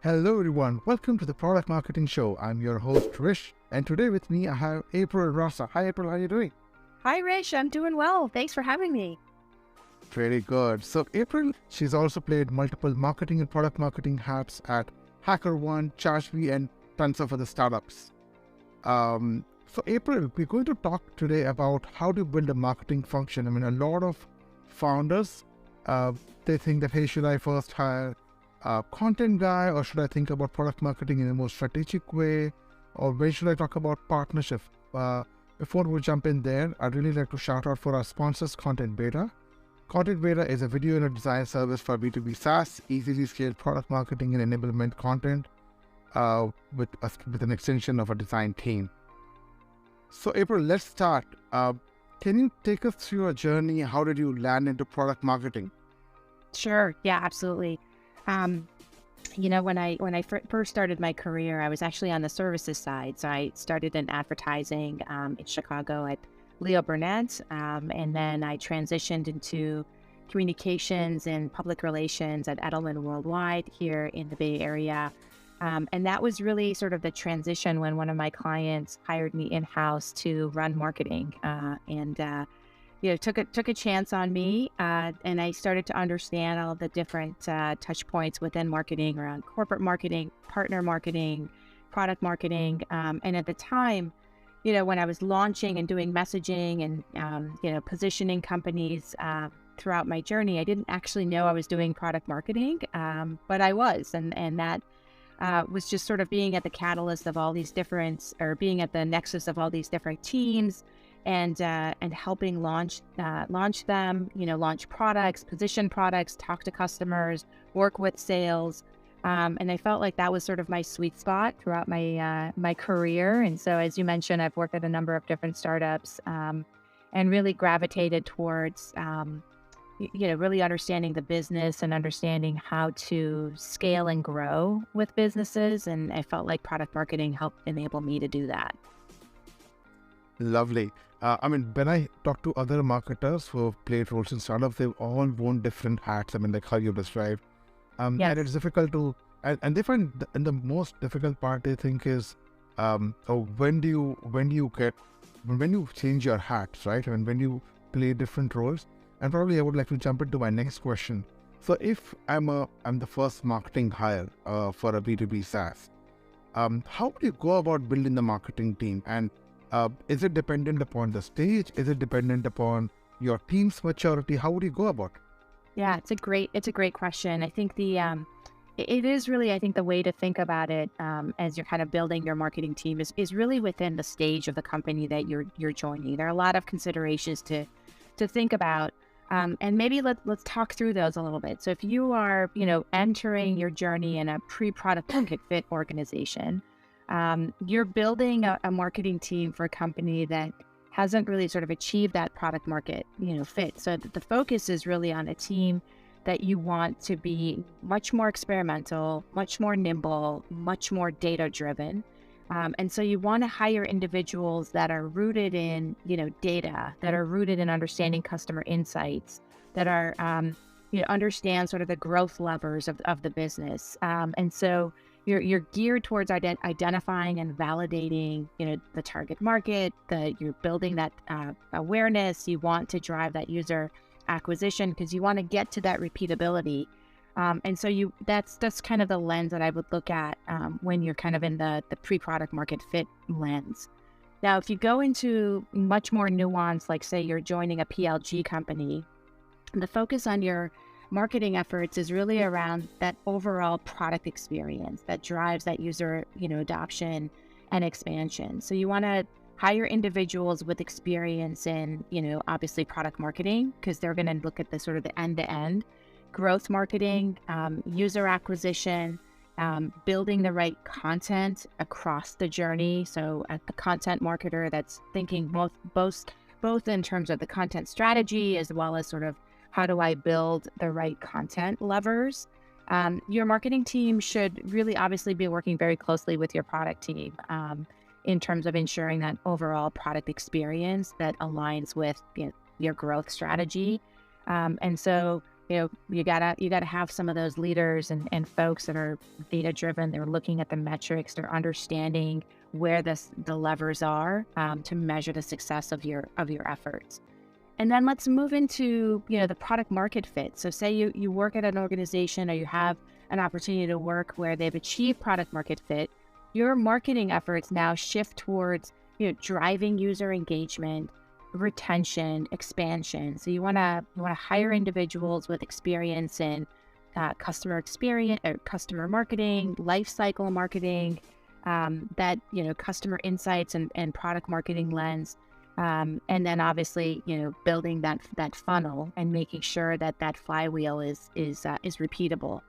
Hello everyone, welcome to the Product Marketing Show. I'm your host Rish, and today with me I have April Rassa. Hi April, how are you doing? Hi, Rish. I'm doing well. Thanks for having me. Very good. So April, she's also played multiple marketing and product marketing hats at HackerOne, ChargeBee, and tons of other startups. So April, we're going to talk today about how to build a marketing function. I mean, a lot of founders, they think that, hey, should I first hire a content guy, or should I think about product marketing in a more strategic way, or when should I talk about partnership? Before we jump in there, I'd really like to shout out for our sponsors, Content Beta. Content Beta is a video and a design service for B2B SaaS, easily scaled product marketing and enablement content with an extension of a design team. So April, let's start. Can you take us through your journey? How did you land into product marketing? Sure. Yeah, absolutely. When I first started my career, I was actually on the services side. So I started in advertising in Chicago at Leo Burnett, and then I transitioned into communications and public relations at Edelman Worldwide here in the Bay Area. And that was really sort of the transition when one of my clients hired me in-house to run marketing, took a chance on me, and I started to understand all the different touch points within marketing around corporate marketing, partner marketing, product marketing. And at the time, when I was launching and doing messaging and, positioning companies throughout my journey, I didn't actually know I was doing product marketing, but I was. And that was just sort of being at the catalyst of all these different, or being at the nexus of all these different teams, and helping launch them, launch products, position products, talk to customers, work with sales. And I felt like that was sort of my sweet spot throughout my career. And so, as you mentioned, I've worked at a number of different startups, and really gravitated towards, really understanding the business and understanding how to scale and grow with businesses. And I felt like product marketing helped enable me to do that. Lovely. When I talk to other marketers who have played roles in startups, they've all worn different hats. Like how you described. Yes. And it's difficult to, and they find the most difficult part, they think, is when you change your hats, right? And when you play different roles. And probably I would like to jump into my next question. So if I'm the first marketing hire for a B2B SaaS, how would you go about building the marketing team? And is it dependent upon the stage? Is it dependent upon your team's maturity? How would you go about it? Yeah, it's a great question. I think it is really, I think the way to think about it, as you're kind of building your marketing team is really within the stage of the company that you're joining. There are a lot of considerations to think about. And maybe let's talk through those a little bit. So if you are, entering your journey in a pre-product market fit organization, you're building a marketing team for a company that hasn't really sort of achieved that product market, fit. So the focus is really on a team that you want to be much more experimental, much more nimble, much more data-driven. And so you want to hire individuals that are rooted in, data, that are rooted in understanding customer insights, that are, understand sort of the growth levers of the business. And so you're geared towards identifying and validating, the target market, you're building that awareness. You want to drive that user acquisition because you want to get to that repeatability. And so that's kind of the lens that I would look at when you're kind of in the pre-product market fit lens. Now, if you go into much more nuance, like say you're joining a PLG company, the focus on your marketing efforts is really around that overall product experience that drives that user, adoption and expansion. So you want to hire individuals with experience in, obviously product marketing, because they're going to look at the sort of the end-to-end growth marketing, user acquisition, building the right content across the journey. So a content marketer that's thinking both in terms of the content strategy as well as sort of how do I build the right content levers. Your marketing team should really obviously be working very closely with your product team in terms of ensuring that overall product experience that aligns with your growth strategy. And so you gotta have some of those leaders and folks that are data driven. They're looking at the metrics. They're understanding where the levers are to measure the success of your efforts. And then let's move into, the product market fit. So say you work at an organization or you have an opportunity to work where they've achieved product market fit. Your marketing efforts now shift towards, driving user engagement, retention, expansion. So you want to hire individuals with experience in customer experience or customer marketing, life cycle marketing, that customer insights and product marketing lens, and then obviously building that funnel and making sure that flywheel is repeatable.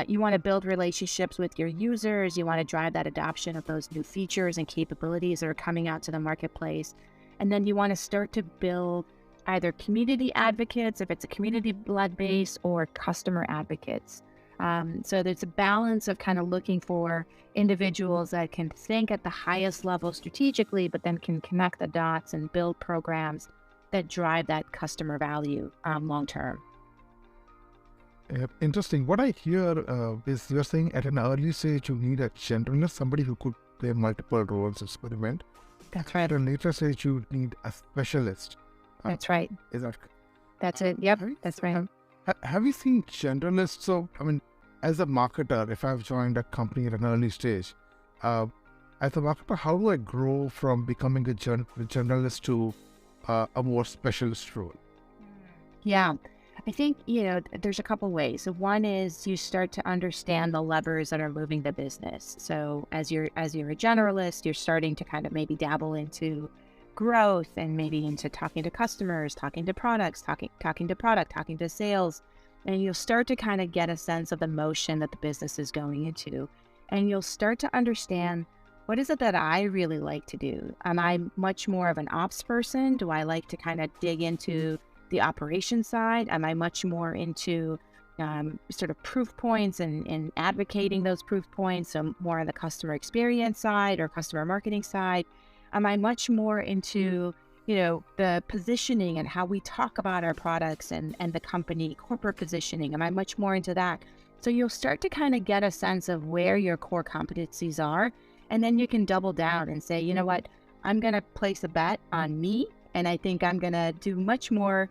You want to build relationships with your users. You want to drive that adoption of those new features and capabilities that are coming out to the marketplace. And then you want to start to build either community advocates, if it's a community-led base, or customer advocates. So there's a balance of kind of looking for individuals that can think at the highest level strategically, but then can connect the dots and build programs that drive that customer value long-term. Interesting. What I hear is you're saying at an early stage you need a generalist, somebody who could play multiple roles, experiment. That's right. At a later stage you need a specialist. That's right. Is that? That's it. Yep. That's right. Have you seen generalists? So, as a marketer, if I've joined a company at an early stage, as a marketer, how do I grow from becoming a generalist to a more specialist role? Yeah. I think, there's a couple ways. So one is you start to understand the levers that are moving the business. So as you're a generalist, you're starting to kind of maybe dabble into growth and maybe into talking to customers, talking to products, talking to sales. And you'll start to kind of get a sense of the motion that the business is going into. And you'll start to understand, what is it that I really like to do? Am I much more of an ops person? Do I like to kind of dig into the operation side? Am I much more into sort of proof points and advocating those proof points? So more on the customer experience side or customer marketing side? Am I much more into, the positioning and how we talk about our products and the company corporate positioning? Am I much more into that? So you'll start to kind of get a sense of where your core competencies are. And then you can double down and say, you know what, I'm going to place a bet on me. And I think I'm going to do much more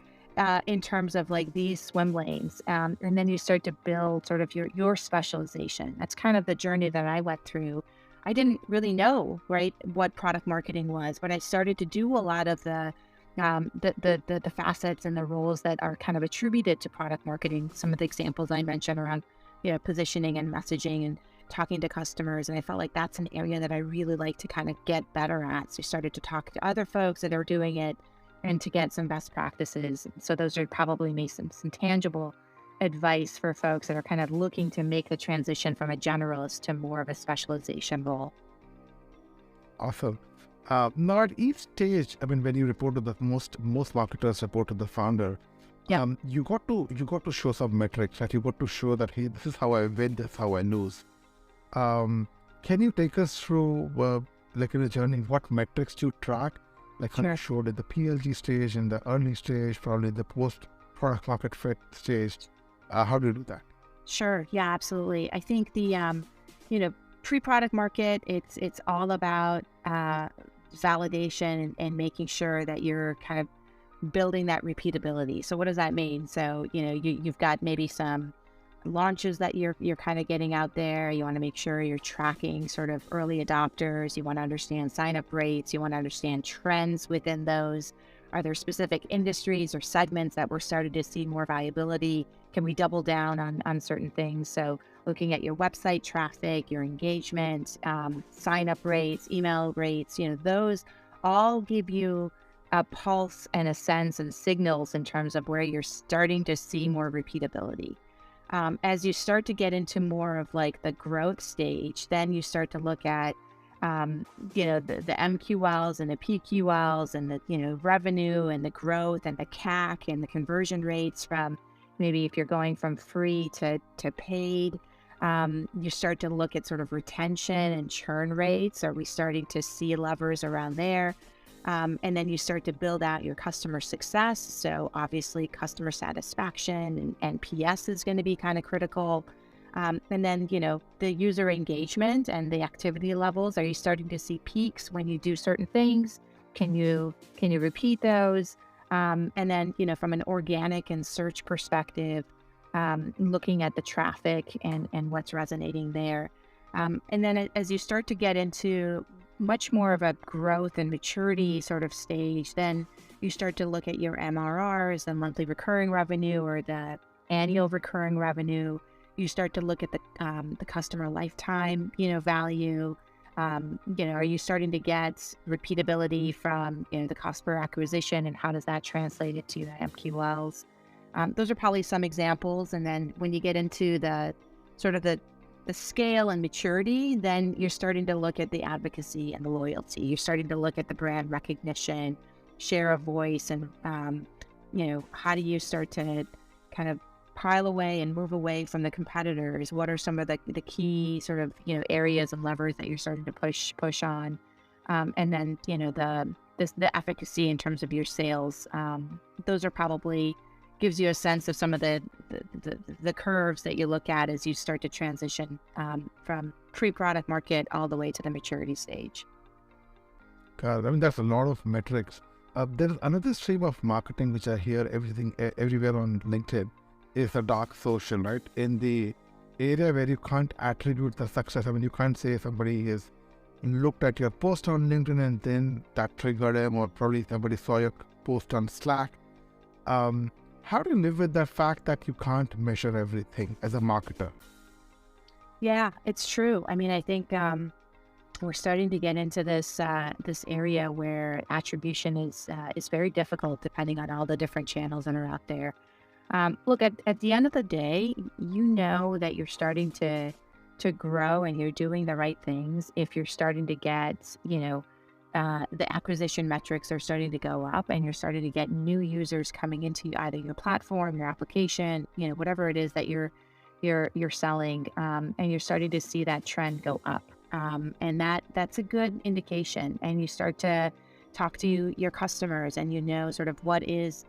in terms of like these swim lanes. And then you start to build sort of your specialization. That's kind of the journey that I went through. I didn't really know, right, what product marketing was, but I started to do a lot of the facets and the roles that are kind of attributed to product marketing. Some of the examples I mentioned around, positioning and messaging and talking to customers. And I felt like that's an area that I really like to kind of get better at. So I started to talk to other folks that are doing it and to get some best practices. So those are probably maybe some tangible advice for folks that are kind of looking to make the transition from a generalist to more of a specialization role. Awesome. Now at each stage, when you report to the most marketers report to the founder, you got to show some metrics, that you got to show that, hey, this is how I win, this is how I lose. Can you take us through, in a journey, what metrics do you track? How you showed at the PLG stage, in the early stage, probably the post product market fit stage. How do you do that? Sure. Yeah, absolutely. I think the, pre-product market, it's all about validation and making sure that you're kind of building that repeatability. So what does that mean? So, you've got maybe some launches that you're kind of getting out there. You want to make sure you're tracking sort of early adopters. You want to understand sign-up rates. You want to understand trends within those. Are there specific industries or segments that we're starting to see more valuability? Can we double down on certain things? So looking at your website traffic, your engagement, sign-up rates, email rates, those all give you a pulse and a sense and signals in terms of where you're starting to see more repeatability. As you start to get into more of like the growth stage, then you start to look at, the MQLs and the PQLs and the, revenue and the growth and the CAC and the conversion rates from maybe if you're going from free to paid. You start to look at sort of retention and churn rates. Are we starting to see levers around there? And then you start to build out your customer success. So obviously customer satisfaction and NPS is going to be kind of critical. And then, the user engagement and the activity levels. Are you starting to see peaks when you do certain things? Can you repeat those? And then, from an organic and search perspective, looking at the traffic and what's resonating there. And then as you start to get into much more of a growth and maturity sort of stage, then you start to look at your MRRs, the monthly recurring revenue or the annual recurring revenue. You start to look at the customer lifetime, value. Are you starting to get repeatability from, the cost per acquisition, and how does that translate into the MQLs? Those are probably some examples. And then when you get into the sort of the scale and maturity, then you're starting to look at the advocacy and the loyalty. You're starting to look at the brand recognition, share of voice, and, how do you start to kind of pile away and move away from the competitors? What are some of the key sort of, areas and levers that you're starting to push on? And then, the efficacy in terms of your sales. Those are probably gives you a sense of some of the curves that you look at as you start to transition from pre-product market all the way to the maturity stage. God, I mean, that's a lot of metrics. There's another stream of marketing which I hear everywhere on LinkedIn is the dark social, right? In the area where you can't attribute the success. I mean, you can't say somebody has looked at your post on LinkedIn and then that triggered him, or probably somebody saw your post on Slack. How do you live with the fact that you can't measure everything as a marketer? Yeah, it's true. I mean, I think we're starting to get into this area where attribution is very difficult depending on all the different channels that are out there. Look, at the end of the day, that you're starting to grow and you're doing the right things if you're starting to get, the acquisition metrics are starting to go up and you're starting to get new users coming into either your platform, your application, whatever it is that you're selling, and you're starting to see that trend go up. And that's a good indication. And you start to talk to your customers and sort of what is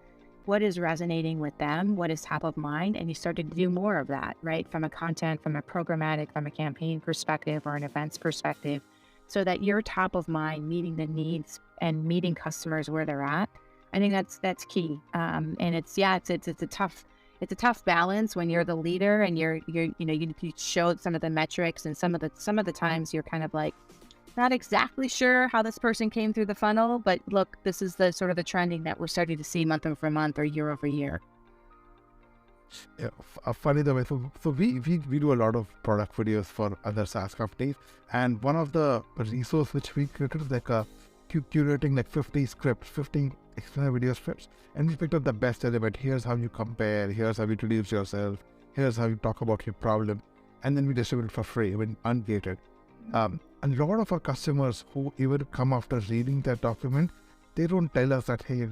resonating with them, what is top of mind, and you start to do more of that, right? From a content, from a programmatic, from a campaign perspective or an events perspective, so that you're top of mind, meeting the needs and meeting customers where they're at. I think that's key. And it's a tough balance when you're the leader and you showed some of the metrics, and some of the times you're kind of like not exactly sure how this person came through the funnel, but look, this is the sort of the trending that we're starting to see month over month or year over year. Yeah, funny the way. So we do a lot of product videos for other SaaS companies, and one of the resources which we created is like curating like 15 explainer video scripts, and we picked up the best element. Here's how you compare, here's how you introduce yourself, here's how you talk about your problem, and then we distribute it for free, ungated. A lot of our customers who even come after reading that document, they don't tell us that, hey,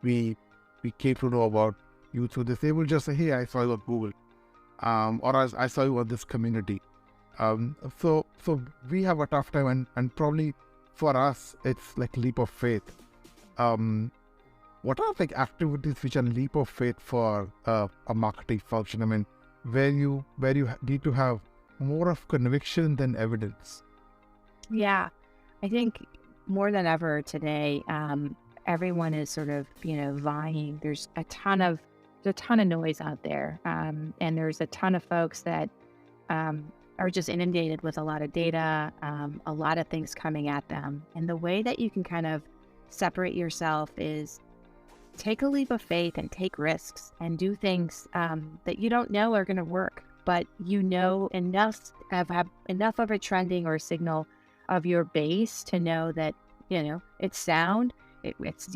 we came to know about you through this. They will just say, hey, I saw you on Google, or I saw you on this community. So we have a tough time, and probably for us, it's like leap of faith. What are like activities which are leap of faith for a marketing function? I mean, where you need to have more of conviction than evidence. Yeah, I think more than ever today, everyone is sort of, vying. There's a ton of noise out there. And there's a ton of folks that are just inundated with a lot of data, a lot of things coming at them. And the way that you can kind of separate yourself is take a leap of faith and take risks and do things that you don't know are going to work, but enough of a trending or a signal of your base to know that, it's sound, it's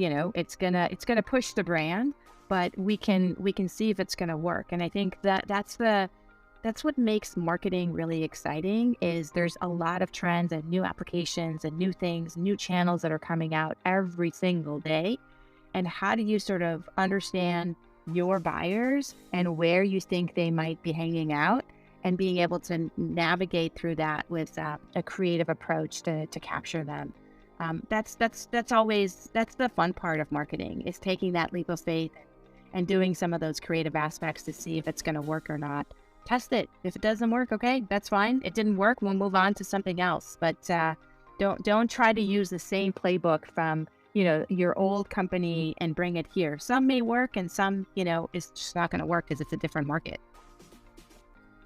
gonna push the brand, but we can see if it's gonna work. And I think that's what makes marketing really exciting, is there's a lot of trends and new applications and new things, new channels that are coming out every single day. And how do you sort of understand your buyers and where you think they might be hanging out, and being able to navigate through that with a creative approach to capture them. That's always, that's the fun part of marketing, is taking that leap of faith and doing some of those creative aspects to see if it's going to work or not. Test it. If it doesn't work, okay, that's fine. It didn't work, we'll move on to something else. But don't try to use the same playbook from, your old company and bring it here. Some may work and some, is just not going to work because it's a different market.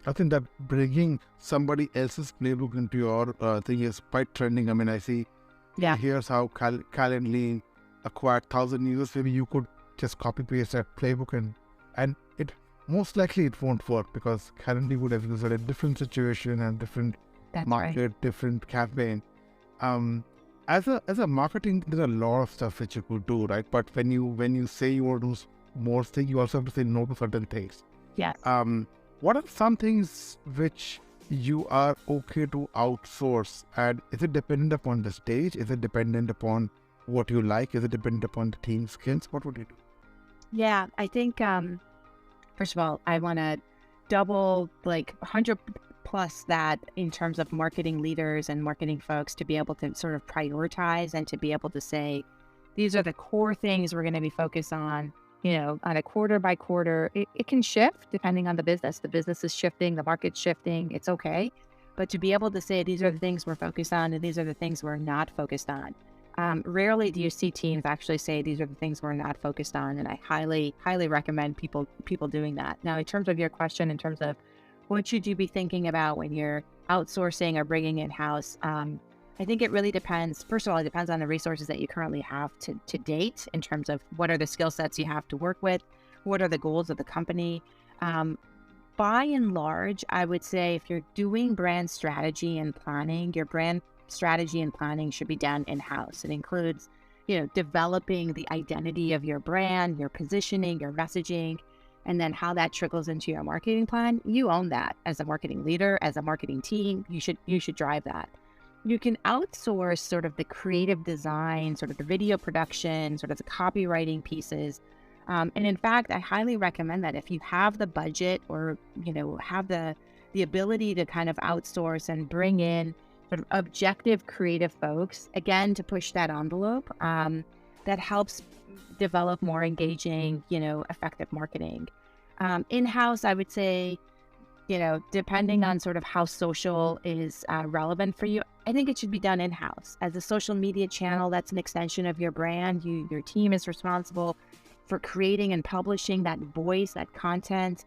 I think that bringing somebody else's playbook into your thing is quite trending. I mean, I see, here's how Calendly acquired 1,000 users. Maybe you could just copy paste that playbook and it most likely it won't work, because Calendly would have used it in a different situation and different market, different campaign. As a marketing, there's a lot of stuff which you could do, right? But when you say you want to do more things, you also have to say no to certain things. Yes. What are some things which you are okay to outsource? And is it dependent upon the stage? Is it dependent upon what you like? Is it dependent upon the team skills? What would you do? Yeah, I think, first of all, I want to double, 100 plus that in terms of marketing leaders and marketing folks to be able to sort of prioritize and to be able to say, these are the core things we're going to be focused on, on a quarter by quarter. It can shift depending on the business. The business is shifting, the market's shifting, it's okay. But to be able to say, these are the things we're focused on and these are the things we're not focused on. Rarely do you see teams actually say, these are the things we're not focused on. And I highly, highly recommend people doing that. Now, in terms of your question, in terms of what should you be thinking about when you're outsourcing or bringing in-house, I think it really depends. First of all, it depends on the resources that you currently have to date, in terms of what are the skill sets you have to work with, what are the goals of the company. By and large, I would say if you're doing brand strategy and planning, your brand strategy and planning should be done in-house. It includes, developing the identity of your brand, your positioning, your messaging, and then how that trickles into your marketing plan. You own that as a marketing leader, as a marketing team. You should drive that. You can outsource sort of the creative design, sort of the video production, sort of the copywriting pieces. And in fact, I highly recommend that if you have the budget or, have the ability to kind of outsource and bring in sort of objective creative folks, again, to push that envelope, that helps develop more engaging, effective marketing. In-house, I would say, depending on sort of how social is relevant for you, I think it should be done in-house. As a social media channel, that's an extension of your brand. Your team is responsible for creating and publishing that voice, that content.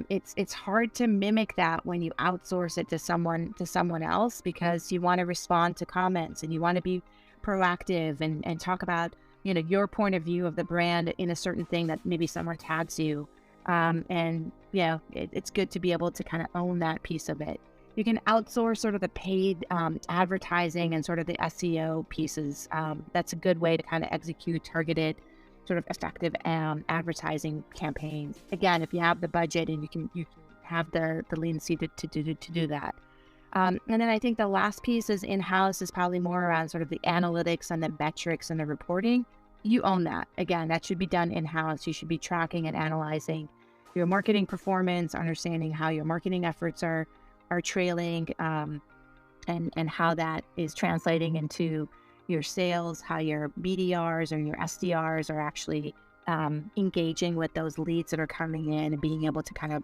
It's hard to mimic that when you outsource it to someone else, because you want to respond to comments and you want to be proactive and talk about, your point of view of the brand in a certain thing that maybe someone tags you. It's good to be able to kind of own that piece of it. You can outsource sort of the paid advertising and sort of the SEO pieces. That's a good way to kind of execute targeted, sort of effective advertising campaigns. Again, if you have the budget and you can have the leniency to do that. And then I think the last piece is in-house is probably more around sort of the analytics and the metrics and the reporting. You own that. Again, that should be done in-house. You should be tracking and analyzing your marketing performance, understanding how your marketing efforts are trailing, and how that is translating into your sales, how your BDRs or your SDRs are actually engaging with those leads that are coming in and being able to kind of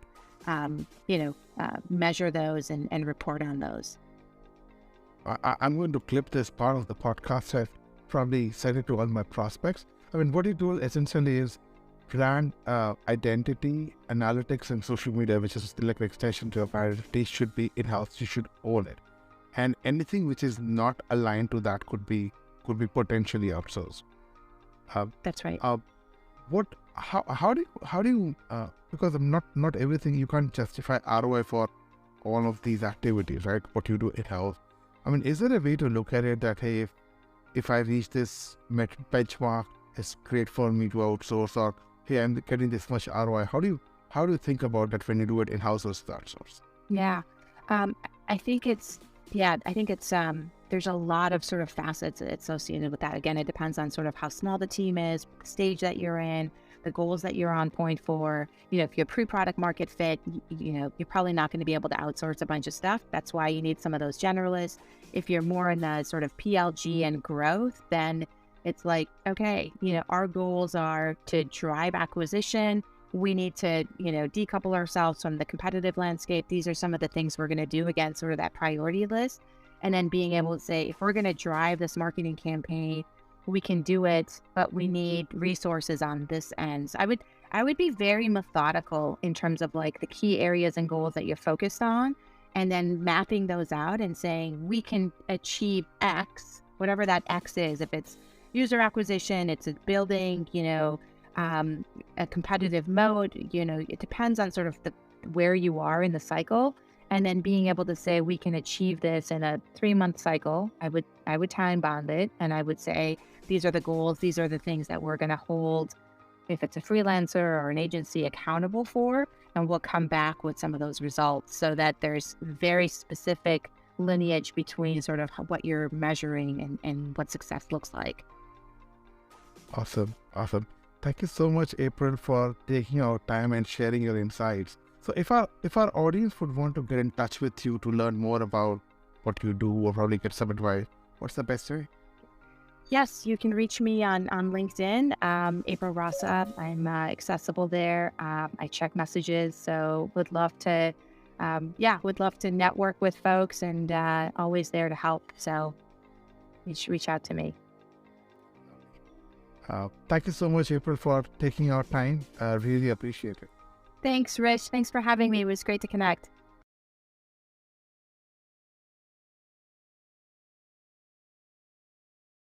measure those and report on those. I'm going to clip this part of the podcast. I've probably send it to all my prospects. I mean, what you do essentially is brand identity, analytics, and social media, which is still like an extension to your identity, should be in-house. You should own it. And anything which is not aligned to that could be potentially outsourced. That's right. How do you because not everything, you can't justify ROI for all of these activities, right? What you do in-house. I mean, is there a way to look at it that, hey, if I reach this benchmark, it's great for me to outsource, or hey, I'm getting this much ROI. How do you think about that when you do it in-house versus outsource? Yeah, I think it's there's a lot of sort of facets associated with that. Again, it depends on sort of how small the team is, the stage that you're in, the goals that you're on point for. If you're pre-product market fit, you're probably not going to be able to outsource a bunch of stuff. That's why you need some of those generalists. If you're more in the sort of PLG and growth, then it's like, okay, our goals are to drive acquisition. We need to, decouple ourselves from the competitive landscape. These are some of the things we're going to do against sort of that priority list. And then being able to say, if we're going to drive this marketing campaign, we can do it, but we need resources on this end. So I would be very methodical in terms of like the key areas and goals that you're focused on, and then mapping those out and saying, we can achieve X, whatever that X is. If it's user acquisition, it's building, a competitive mode, it depends on sort of where you are in the cycle. And then being able to say, we can achieve this in a 3-month cycle. I would time bond it. And I would say, these are the goals. These are the things that we're going to hold, if it's a freelancer or an agency, accountable for. And we'll come back with some of those results so that there's very specific lineage between sort of what you're measuring and what success looks like. Awesome. Thank you so much, April, for taking our time and sharing your insights. So if our audience would want to get in touch with you to learn more about what you do or probably get some advice, what's the best way? Yes, you can reach me on LinkedIn, April Rassa. I'm accessible there. I check messages, so would love to network with folks, and always there to help. So reach out to me. Thank you so much, April, for taking our time. Really appreciate it. Thanks, Rich. Thanks for having me. It was great to connect.